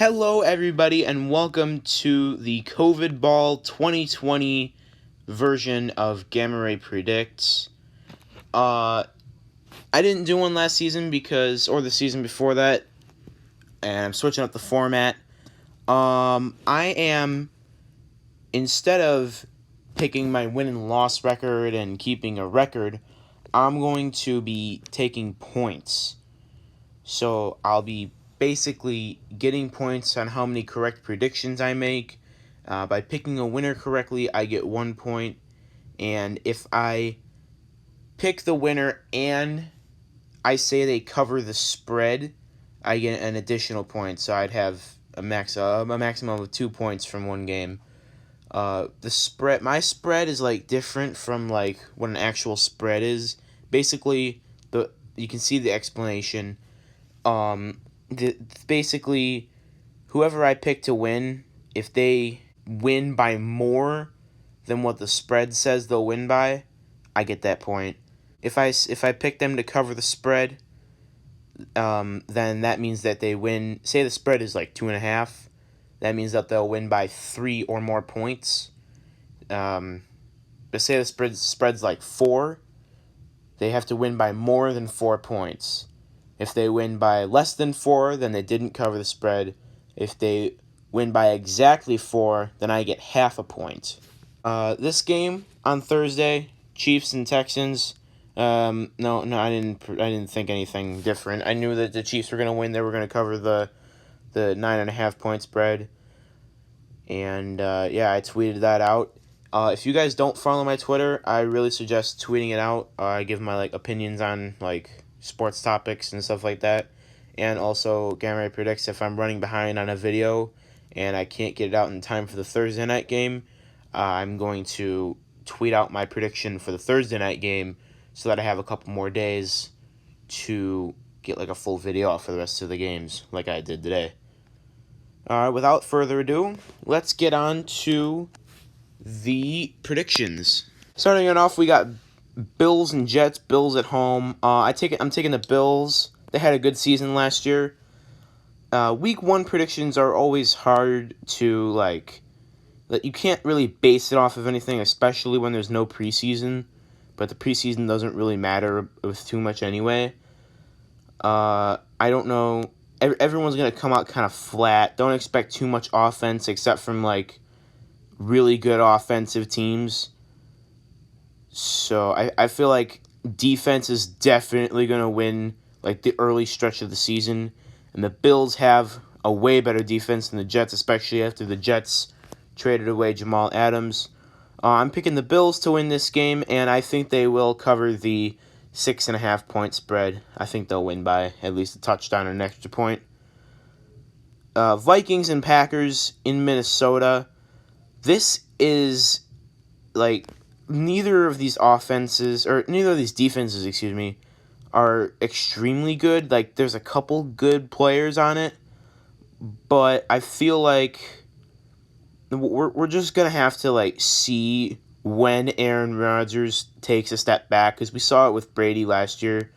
Hello, everybody, and welcome to the COVID Ball 2020 version of Gamaray Predicts. I didn't do one last season or the season before that, and I'm switching up the format. Instead of picking my win and loss record and keeping a record, I'm going to be taking points. So I'll be basically getting points on how many correct predictions I make. By picking a winner correctly, I get 1 point. And if I pick the winner and I say they cover the spread, I get an additional point. So I'd have a maximum of 2 points from one game. My spread is different from what an actual spread is. Basically, you can see the explanation. Basically, whoever I pick to win, if they win by more than what the spread says they'll win by, I get that point. If I pick them to cover the spread, then that means that they win. Say the spread is 2.5. That means that they'll win by 3 or more points. But say the spread's 4, they have to win by more than 4 points. If they win by less than 4, then they didn't cover the spread. If they win by exactly 4, then I get half a point. This game on Thursday, Chiefs and Texans. No, I didn't think anything different. I knew that the Chiefs were gonna win. They were gonna cover the 9.5 point spread. And I tweeted that out. If you guys don't follow my Twitter, I really suggest tweeting it out. I give my opinions on sports topics and stuff like that. And also, Gamaray predicts if I'm running behind on a video and I can't get it out in time for the Thursday night game, I'm going to tweet out my prediction for the Thursday night game so that I have a couple more days to get a full video out for the rest of the games like I did today. Without further ado, let's get on to the predictions. Starting it off, we got Bills and Jets. Bills at home. I'm taking the Bills. They had a good season last year. Week 1 predictions are always hard to you can't really base it off of anything, especially when there's no preseason. But the preseason doesn't really matter with too much anyway. I don't know. Everyone's gonna come out kind of flat. Don't expect too much offense, except from really good offensive teams. So I feel like defense is definitely going to win the early stretch of the season. And the Bills have a way better defense than the Jets, especially after the Jets traded away Jamal Adams. I'm picking the Bills to win this game, and I think they will cover the 6.5 point spread. I think they'll win by at least a touchdown or an extra point. Vikings and Packers in Minnesota. This is neither of these defenses, are extremely good. There's a couple good players on it, but I feel like we're just gonna have to see when Aaron Rodgers takes a step back, because we saw it with Brady last year.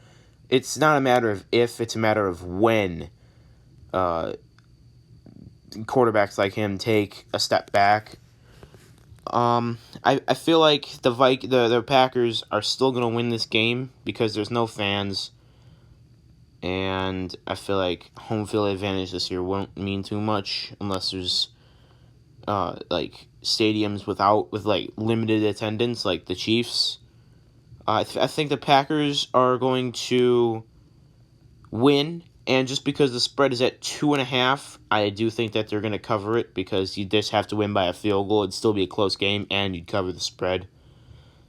It's not a matter of if, it's a matter of when quarterbacks like him take a step back. I feel like the Packers are still going to win this game because there's no fans, and I feel like home field advantage this year won't mean too much unless there's stadiums with limited attendance like the Chiefs. I think the Packers are going to win. And just because the spread is at 2.5, I do think that they're going to cover it, because you just have to win by a field goal. It'd still be a close game, and you'd cover the spread.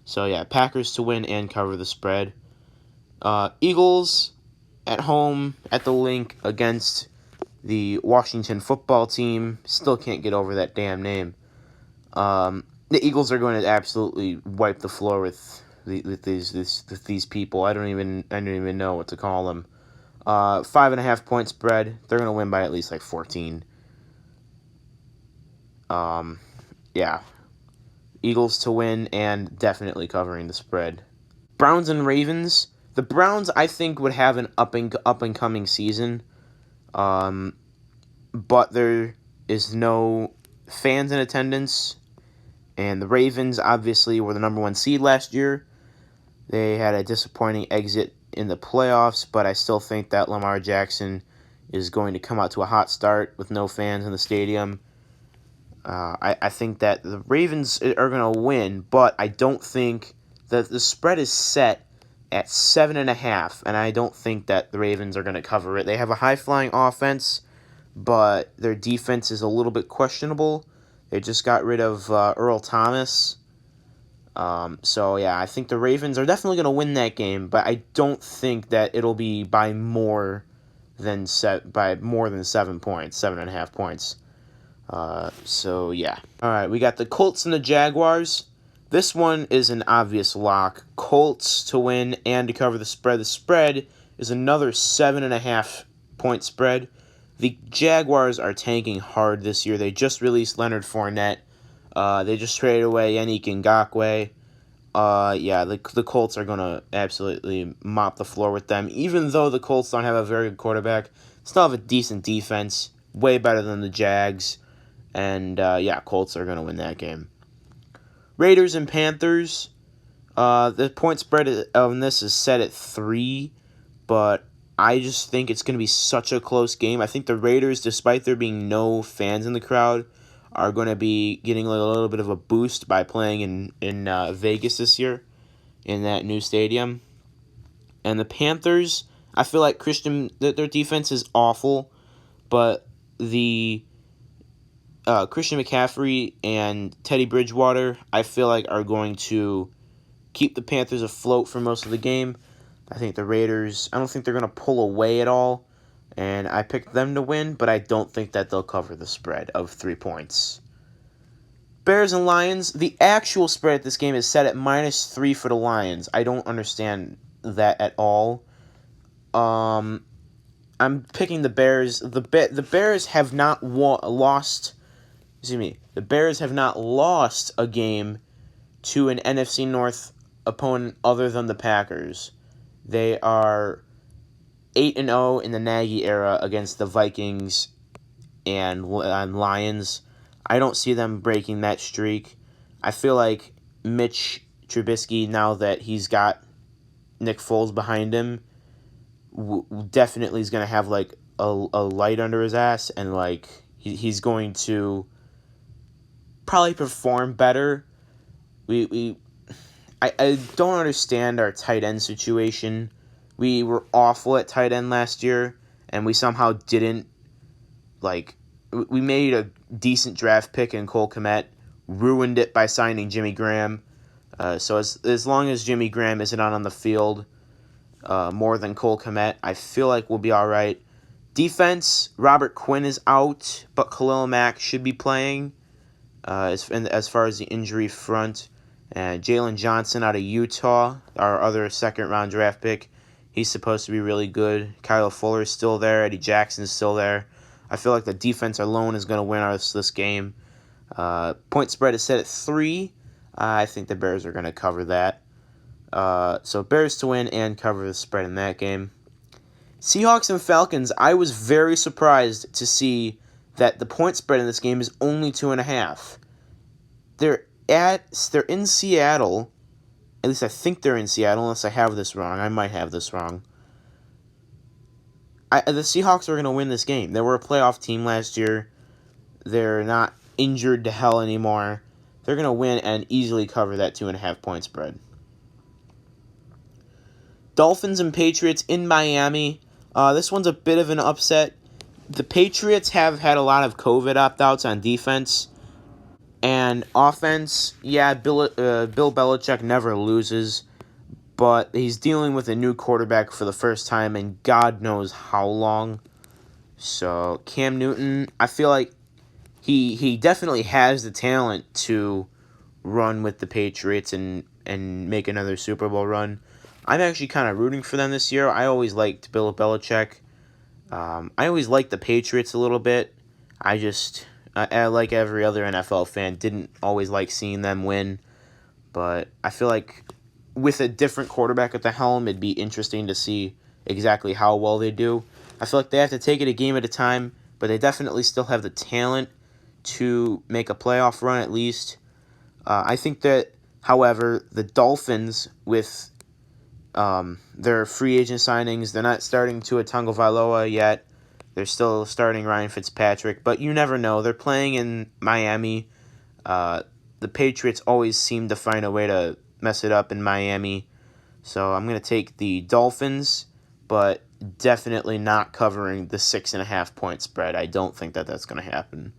So, yeah, Packers to win and cover the spread. Eagles at home at the Link against the Washington football team. Still can't get over that damn name. The Eagles are going to absolutely wipe the floor with these people. I don't even know what to call them. 5.5 point spread. They're going to win by at least 14. Eagles to win and definitely covering the spread. Browns and Ravens. The Browns, I think, would have an up and coming season. but there is no fans in attendance. And the Ravens obviously were the number 1 seed last year. They had a disappointing exit in the playoffs, but I still think that Lamar Jackson is going to come out to a hot start with no fans in the stadium. I think that the Ravens are going to win, but I don't think that the spread is set at 7.5, and I don't think that the Ravens are going to cover it. They have a high-flying offense, but their defense is a little bit questionable. They just got rid of Earl Thomas. So, yeah, I think the Ravens are definitely going to win that game, but I don't think that it'll be by more than 7 points, 7.5 points. So, yeah. All right, we got the Colts and the Jaguars. This one is an obvious lock. Colts to win and to cover the spread. The spread is another 7.5 point spread. The Jaguars are tanking hard this year. They just released Leonard Fournette. They just traded away Yannick Ngakoue. The Colts are going to absolutely mop the floor with them. Even though the Colts don't have a very good quarterback, still have a decent defense. Way better than the Jags. And, Colts are going to win that game. Raiders and Panthers. The point spread on this is set at 3, but I just think it's going to be such a close game. I think the Raiders, despite there being no fans in the crowd, are going to be getting a little bit of a boost by playing in Vegas this year in that new stadium. And the Panthers, I feel like their defense is awful, but the Christian McCaffrey and Teddy Bridgewater, I feel like, are going to keep the Panthers afloat for most of the game. I think the Raiders, I don't think they're going to pull away at all, and I picked them to win, but I don't think that they'll cover the spread of 3 points. Bears and Lions, the actual spread at this game is set at -3 for the Lions. I don't understand that at all. I'm picking the Bears. The Bears have not lost. The Bears have not lost a game to an NFC North opponent other than the Packers. They are 8-0 in the Nagy era against the Vikings and Lions. I don't see them breaking that streak. I feel like Mitch Trubisky, now that he's got Nick Foles behind him, definitely is going to have like a light under his ass, and like he's going to probably perform better. I don't understand our tight end situation. We were awful at tight end last year, and we somehow didn't, we made a decent draft pick in Cole Kmet, ruined it by signing Jimmy Graham. So as long as Jimmy Graham isn't on the field more than Cole Kmet, I feel like we'll be all right. Defense, Robert Quinn is out, but Khalil Mack should be playing as far as the injury front. Jalen Johnson out of Utah, our other second-round draft pick, he's supposed to be really good. Kyle Fuller is still there. Eddie Jackson is still there. I feel like the defense alone is going to win us this game. Point spread is set at 3. I think the Bears are going to cover that. So Bears to win and cover the spread in that game. Seahawks and Falcons, I was very surprised to see that the point spread in this game is only 2.5. They're in Seattle. At least I think they're in Seattle, unless I have this wrong. I might have this wrong. The Seahawks are going to win this game. They were a playoff team last year. They're not injured to hell anymore. They're going to win and easily cover that 2.5 point spread. Dolphins and Patriots in Miami. This one's a bit of an upset. The Patriots have had a lot of COVID opt-outs on defense. And offense, Bill Belichick never loses. But he's dealing with a new quarterback for the first time in God knows how long. So Cam Newton, I feel like he definitely has the talent to run with the Patriots and make another Super Bowl run. I'm actually kind of rooting for them this year. I always liked Bill Belichick. I always liked the Patriots a little bit. I like every other NFL fan, didn't always like seeing them win. But I feel like with a different quarterback at the helm, it'd be interesting to see exactly how well they do. I feel like they have to take it a game at a time, but they definitely still have the talent to make a playoff run at least. I think that, however, the Dolphins, with their free agent signings, they're not starting Tua Tagovailoa yet. They're still starting Ryan Fitzpatrick, but you never know. They're playing in Miami. The Patriots always seem to find a way to mess it up in Miami. So I'm going to take the Dolphins, but definitely not covering the 6.5 point spread. I don't think that that's going to happen.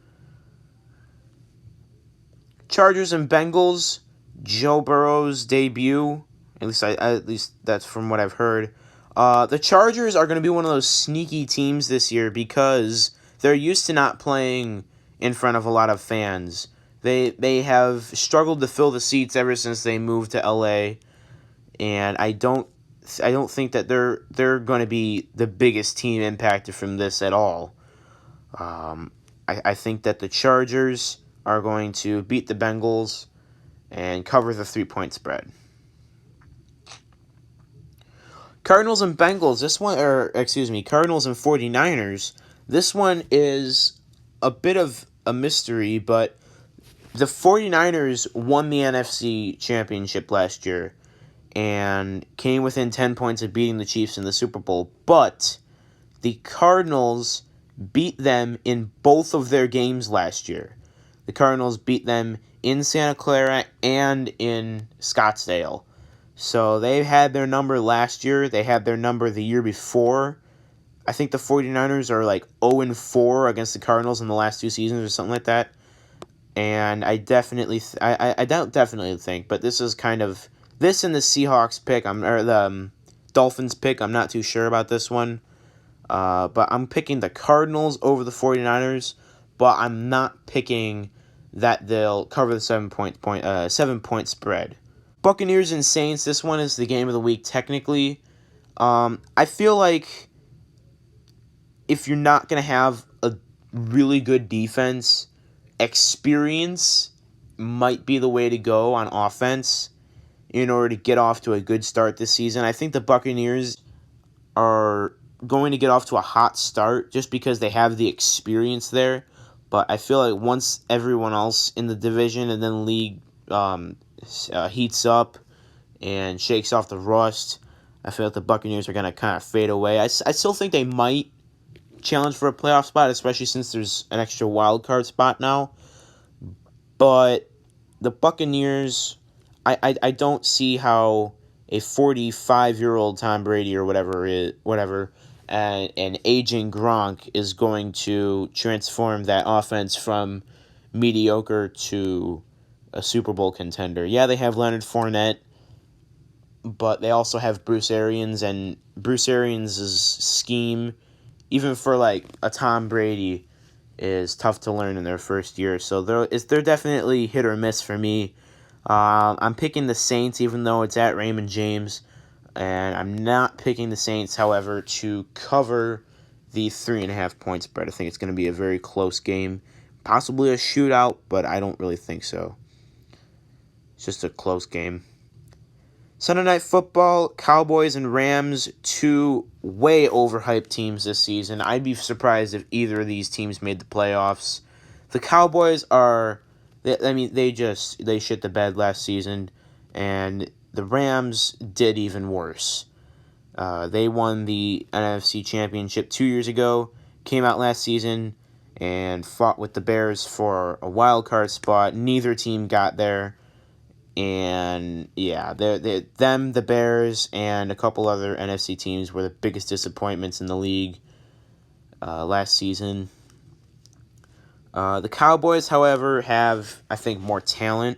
Chargers and Bengals, Joe Burrow's debut. At least that's from what I've heard. The Chargers are going to be one of those sneaky teams this year because they're used to not playing in front of a lot of fans. They have struggled to fill the seats ever since they moved to LA, and I don't think that they're going to be the biggest team impacted from this at all. I think that the Chargers are going to beat the Bengals and cover the 3-point spread. Cardinals and Bengals, Cardinals and 49ers. This one is a bit of a mystery, but the 49ers won the NFC Championship last year and came within 10 points of beating the Chiefs in the Super Bowl, but the Cardinals beat them in both of their games last year. The Cardinals beat them in Santa Clara and in Scottsdale. So they had their number last year. They had their number the year before. I think the 49ers are like 0-4 against the Cardinals in the last 2 seasons or something like that. And I definitely, I don't definitely think, but this is kind of, this and the Seahawks pick, or the Dolphins pick, I'm not too sure about this one. But I'm picking the Cardinals over the 49ers, but I'm not picking that they'll cover the 7-point spread. Buccaneers and Saints, this one is the game of the week technically. I feel like if you're not going to have a really good defense, experience might be the way to go on offense in order to get off to a good start this season. I think the Buccaneers are going to get off to a hot start just because they have the experience there. But I feel like once everyone else in the division and then the league heats up and shakes off the rust, I feel like the Buccaneers are going to kind of fade away. I still think they might challenge for a playoff spot, especially since there's an extra wild card spot now. But the Buccaneers, I don't see how a 45-year-old Tom Brady or whatever and an aging Gronk is going to transform that offense from mediocre to a Super Bowl contender. Yeah, they have Leonard Fournette, but they also have Bruce Arians, and Bruce Arians' scheme, even for like a Tom Brady, is tough to learn in their first year. So they're definitely hit or miss for me. I'm picking the Saints, even though it's at Raymond James, and I'm not picking the Saints, however, to cover the 3.5 point spread. I think it's going to be a very close game, possibly a shootout, but I don't really think so. It's just a close game. Sunday Night Football, Cowboys and Rams, 2 way overhyped teams this season. I'd be surprised if either of these teams made the playoffs. The Cowboys they shit the bed last season, and the Rams did even worse. They won the NFC Championship 2 years ago, came out last season, and fought with the Bears for a wild card spot. Neither team got there. And yeah, the Bears, and a couple other NFC teams were the biggest disappointments in the league last season. The Cowboys, however, have, I think, more talent.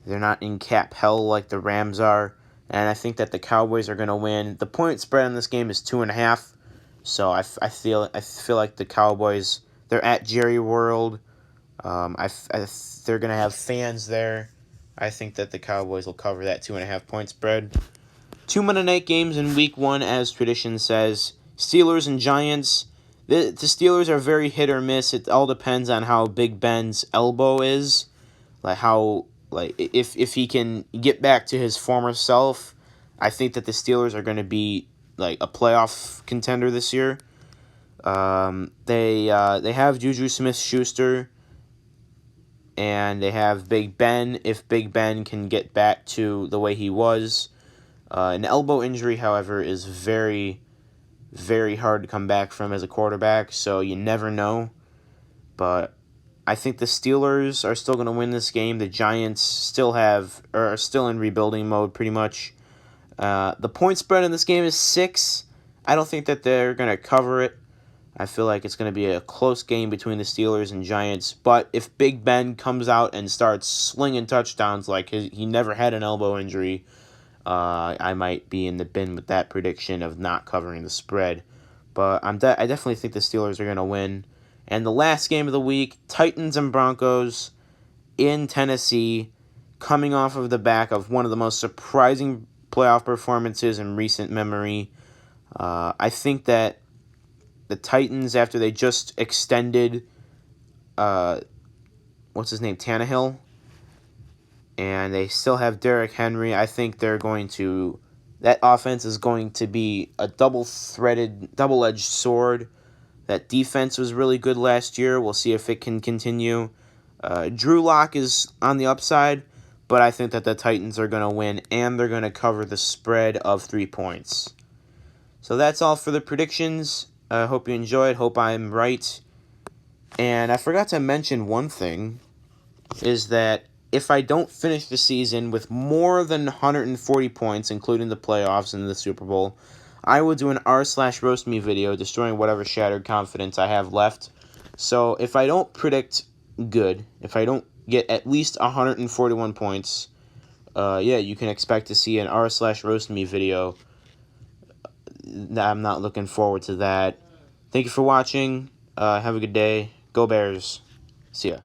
They're not in cap hell like the Rams are, and I think that the Cowboys are going to win. The point spread in this game is 2.5, so I feel like the Cowboys, they're at Jerry World. They're going to have fans there. I think that the Cowboys will cover that 2.5 point spread. 2 Monday night games in Week 1, as tradition says. Steelers and Giants. The Steelers are very hit or miss. It all depends on how Big Ben's elbow is. If he can get back to his former self, I think that the Steelers are going to be like a playoff contender this year. They have Juju Smith-Schuster, and they have Big Ben. If Big Ben can get back to the way he was, an elbow injury, however, is very, very hard to come back from as a quarterback. So you never know. But I think the Steelers are still going to win this game. The Giants are still in rebuilding mode pretty much. The point spread in this game is 6. I don't think that they're going to cover it. I feel like it's going to be a close game between the Steelers and Giants. But if Big Ben comes out and starts slinging touchdowns like he never had an elbow injury, I might be in the bin with that prediction of not covering the spread. But I definitely think the Steelers are going to win. And the last game of the week, Titans and Broncos in Tennessee, coming off of the back of one of the most surprising playoff performances in recent memory. I think that the Titans, after they just extended, Tannehill, and they still have Derrick Henry, I think that offense is going to be a double-edged sword. That defense was really good last year. We'll see if it can continue. Drew Lock is on the upside, but I think that the Titans are going to win, and they're going to cover the spread of 3 points. So that's all for the predictions. I hope you enjoyed. Hope I'm right. And I forgot to mention one thing, is that if I don't finish the season with more than 140 points, including the playoffs and the Super Bowl, I will do an r/roast me video destroying whatever shattered confidence I have left. So if I don't predict good, if I don't get at least 141 points, you can expect to see an r/roast me video. I'm not looking forward to that. Thank you for watching. Have a good day. Go Bears. See ya.